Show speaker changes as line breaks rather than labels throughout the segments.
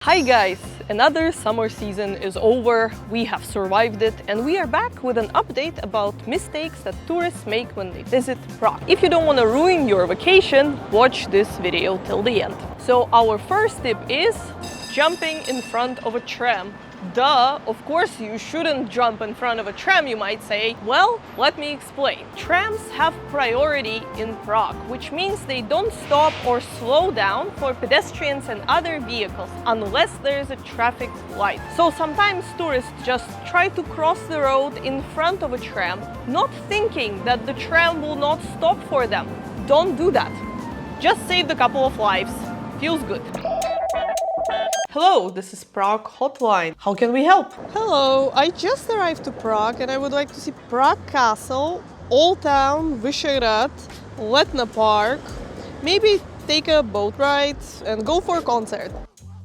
Hi guys! Another summer season is over, we have survived it, and we are back with an update about mistakes that tourists make when they visit Prague. If you don't want to ruin your vacation, watch this video till the end. So our first tip is jumping in front of a tram. Duh, of course you shouldn't jump in front of a tram, you might say. Well, let me explain. Trams have priority in Prague, which means they don't stop or slow down for pedestrians and other vehicles unless there is a traffic light. So sometimes tourists just try to cross the road in front of a tram, not thinking that the tram will not stop for them. Don't do that. Just saved a couple of lives. Feels good. Hello, this is Prague Hotline. How can we help?
Hello, I just arrived to Prague and I would like to see Prague Castle, Old Town, Vyšehrad, Letna Park, maybe take a boat ride and go for a concert.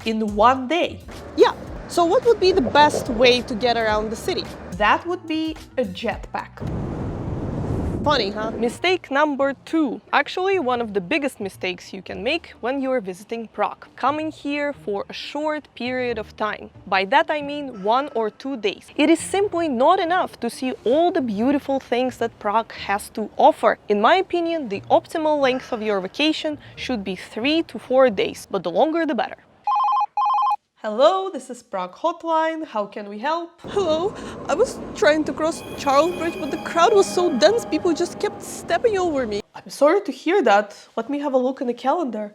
In one day?
Yeah, so what would be the best way to get around the city?
That would be a jetpack.
Funny, huh?
Mistake number 2. Actually, one of the biggest mistakes you can make when you're visiting Prague. Coming here for a short period of time. By that I mean 1 or 2 days. It is simply not enough to see all the beautiful things that Prague has to offer. In my opinion, the optimal length of your vacation should be 3 to 4 days, but the longer the better. Hello, this is Prague Hotline. How can we help?
Hello, I was trying to cross Charles Bridge, but the crowd was so dense, people just kept stepping over me.
I'm sorry to hear that. Let me have a look in the calendar.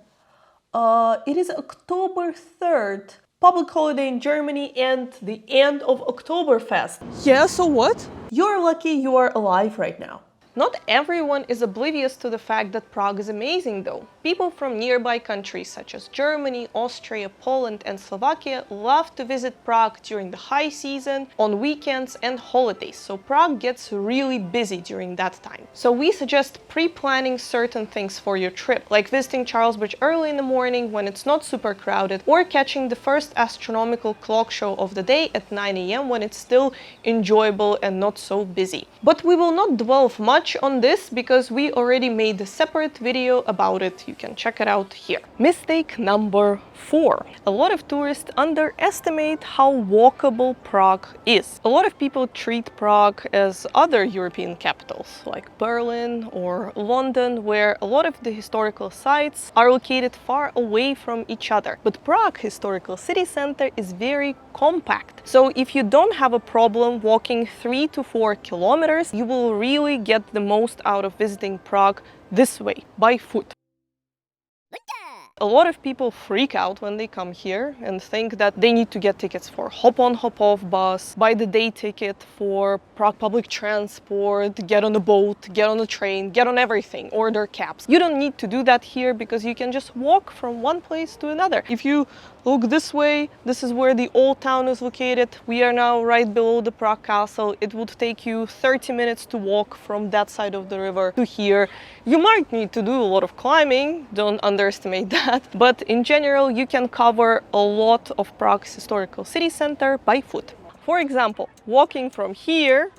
It is October 3rd, public holiday in Germany and the end of Oktoberfest.
Yeah, so what?
You're lucky you are alive right now. Not everyone is oblivious to the fact that Prague is amazing though. People from nearby countries such as Germany, Austria, Poland and Slovakia love to visit Prague during the high season, on weekends and holidays, so Prague gets really busy during that time. So we suggest pre-planning certain things for your trip, like visiting Charles Bridge early in the morning when it's not super crowded, or catching the first astronomical clock show of the day at 9 AM when it's still enjoyable and not so busy. But we will not dwell much on this because we already made a separate video about it. You can check it out here. Mistake number 4. A lot of tourists underestimate how walkable Prague is. A lot of people treat Prague as other European capitals like Berlin or London, where a lot of the historical sites are located far away from each other. But Prague Historical City Center is very compact. So if you don't have a problem walking 3 to 4 kilometers, you will really get the most out of visiting Prague this way, by foot. A lot of people freak out when they come here and think that they need to get tickets for hop-on, hop-off bus, buy the day ticket for Prague public transport, get on a boat, get on a train, get on everything, order cabs. You don't need to do that here because you can just walk from one place to another. If you look this way, this is where the old town is located. We are now right below the Prague Castle. It would take you 30 minutes to walk from that side of the river to here. You might need to do a lot of climbing, don't underestimate that. But in general, you can cover a lot of Prague's historical city center by foot. For example, walking from here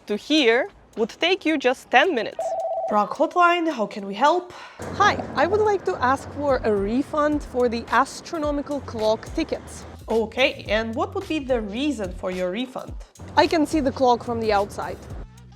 to here would take you just 10 minutes. Prague Hotline, how can we help?
Hi, I would like to ask for a refund for the astronomical clock tickets.
Okay, and what would be the reason for your refund?
I can see the clock from the outside.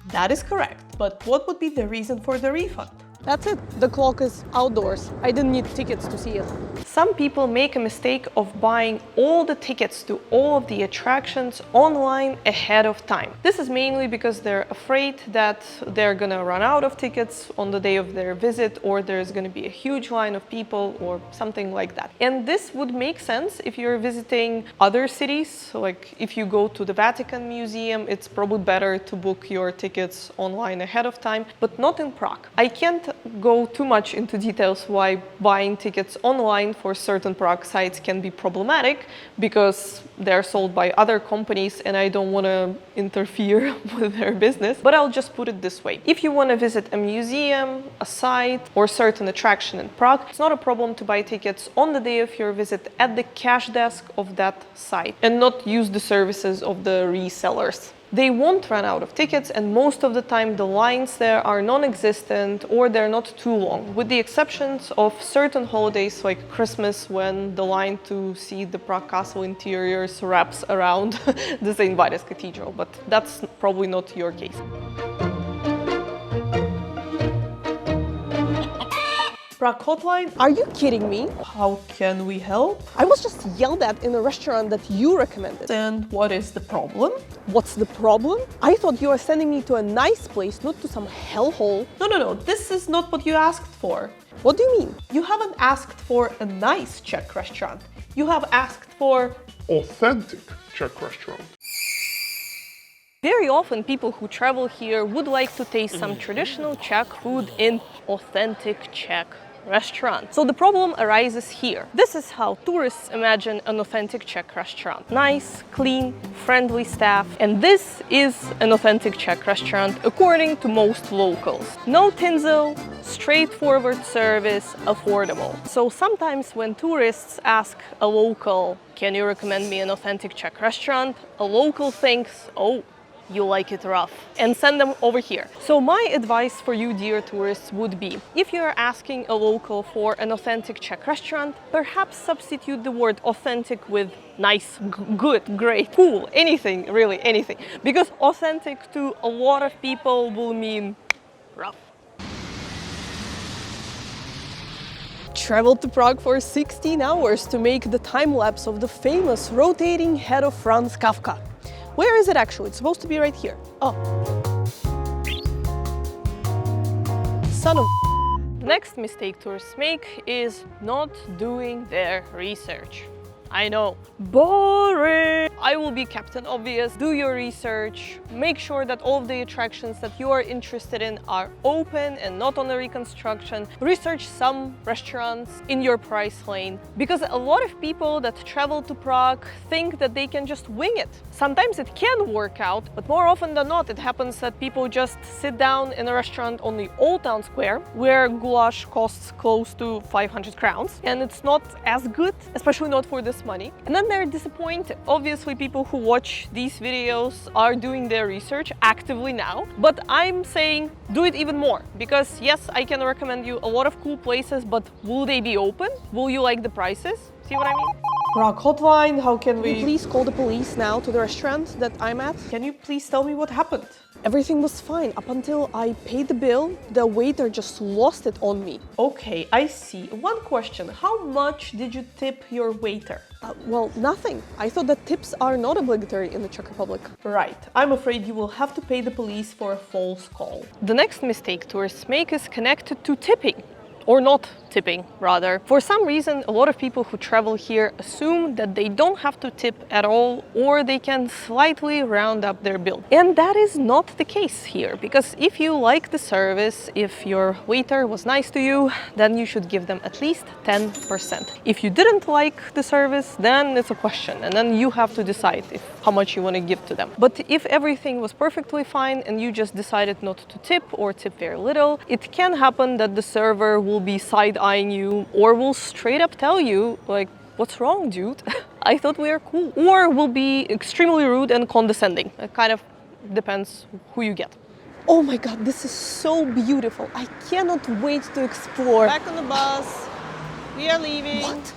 That is correct, but what would be the reason for the refund?
That's it. The clock is outdoors. I didn't need tickets to see it.
Some people make a mistake of buying all the tickets to all of the attractions online ahead of time. This is mainly because they're afraid that they're gonna run out of tickets on the day of their visit, or there's gonna be a huge line of people or something like that. And this would make sense if you're visiting other cities. Like if you go to the Vatican Museum, it's probably better to book your tickets online ahead of time, but not in Prague. I can't go too much into details why buying tickets online for certain Prague sites can be problematic, because they're sold by other companies and I don't want to interfere with their business. But I'll just put it this way. If you want to visit a museum, a site, or certain attraction in Prague, it's not a problem to buy tickets on the day of your visit at the cash desk of that site and not use the services of the resellers. They won't run out of tickets, and most of the time the lines there are non-existent or they're not too long, with the exceptions of certain holidays like Christmas, when the line to see the Prague Castle interiors wraps around the St. Vitus Cathedral, but that's probably not your case.
Prague hotline? Are you kidding me?
How can we help?
I was just yelled at in a restaurant that you recommended.
And what is the problem?
What's the problem? I thought you were sending me to a nice place, not to some hellhole.
No, this is not what you asked for.
What do you mean?
You haven't asked for a nice Czech restaurant. You have asked for
authentic Czech restaurant.
Very often people who travel here would like to taste some traditional Czech food in authentic Czech restaurant. So the problem arises here. This is how tourists imagine an authentic Czech restaurant. Nice, clean, friendly staff. And this is an authentic Czech restaurant according to most locals. No tinsel, straightforward service, affordable. So sometimes when tourists ask a local, can you recommend me an authentic Czech restaurant? A local thinks, oh, you like it rough, and send them over here. So my advice for you, dear tourists, would be, if you're asking a local for an authentic Czech restaurant, perhaps substitute the word authentic with nice, good, great, cool, anything, really anything. Because authentic to a lot of people will mean rough.
Traveled to Prague for 16 hours to make the time lapse of the famous rotating head of Franz Kafka. Where is it actually? It's supposed to be right here. Oh. Son of...
The next mistake tourists make is not doing their research. I know, boring! I will be Captain Obvious. Do your research. Make sure that all of the attractions that you are interested in are open and not on the reconstruction. Research some restaurants in your price lane, because a lot of people that travel to Prague think that they can just wing it. Sometimes it can work out, but more often than not, it happens that people just sit down in a restaurant on the Old Town Square, where goulash costs close to 500 crowns, and it's not as good, especially not for this money, and then they're disappointed. Obviously, people who watch these videos are doing their research actively now, but I'm saying do it even more, because yes, I can recommend you a lot of cool places, but will they be open? Will you like the prices? See what I mean?
Prague hotline, how can we... Please call the police now to the restaurant that I'm at.
Can you please tell me what happened?
Everything was fine up until I paid the bill. The waiter just lost it on me.
Okay, I see. One question, how much did you tip your waiter?
Well, nothing. I thought that tips are not obligatory in the Czech Republic.
Right. I'm afraid you will have to pay the police for a false call. The next mistake tourists make is connected to tipping. Or not tipping, rather. For some reason, a lot of people who travel here assume that they don't have to tip at all, or they can slightly round up their bill. And that is not the case here, because if you like the service, if your waiter was nice to you, then you should give them at least 10%. If you didn't like the service, then it's a question, and then you have to decide how much you want to give to them. But if everything was perfectly fine and you just decided not to tip or tip very little, it can happen that the server will be side-eyeing you, or will straight up tell you, like, what's wrong, dude? I thought we are cool. Or will be extremely rude and condescending. It kind of depends who you get.
Oh my god, this is so beautiful. I cannot wait to explore. Back on the bus. We are leaving.
What?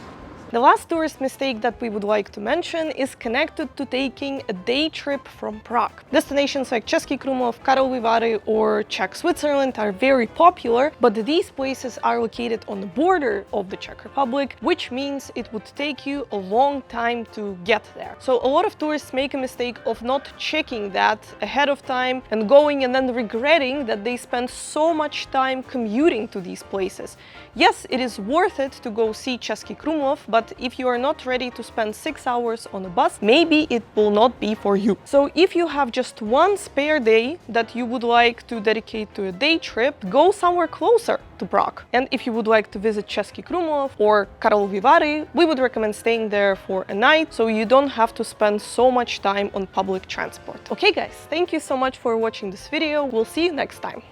The last tourist mistake that we would like to mention is connected to taking a day trip from Prague. Destinations like Český Krumlov, Karlovy Vary or Czech Switzerland are very popular, but these places are located on the border of the Czech Republic, which means it would take you a long time to get there. So a lot of tourists make a mistake of not checking that ahead of time and going and then regretting that they spent so much time commuting to these places. Yes, it is worth it to go see Český Krumlov, but if you are not ready to spend 6 hours on a bus, maybe it will not be for you. So if you have just one spare day that you would like to dedicate to a day trip, go somewhere closer to Prague. And if you would like to visit Český Krumlov or Karlovy Vary, we would recommend staying there for a night, so you don't have to spend so much time on public transport. Okay guys, thank you so much for watching this video. We'll see you next time.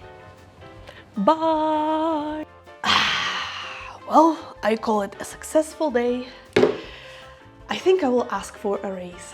Bye! Well, I call it a successful day. I think I will ask for a raise.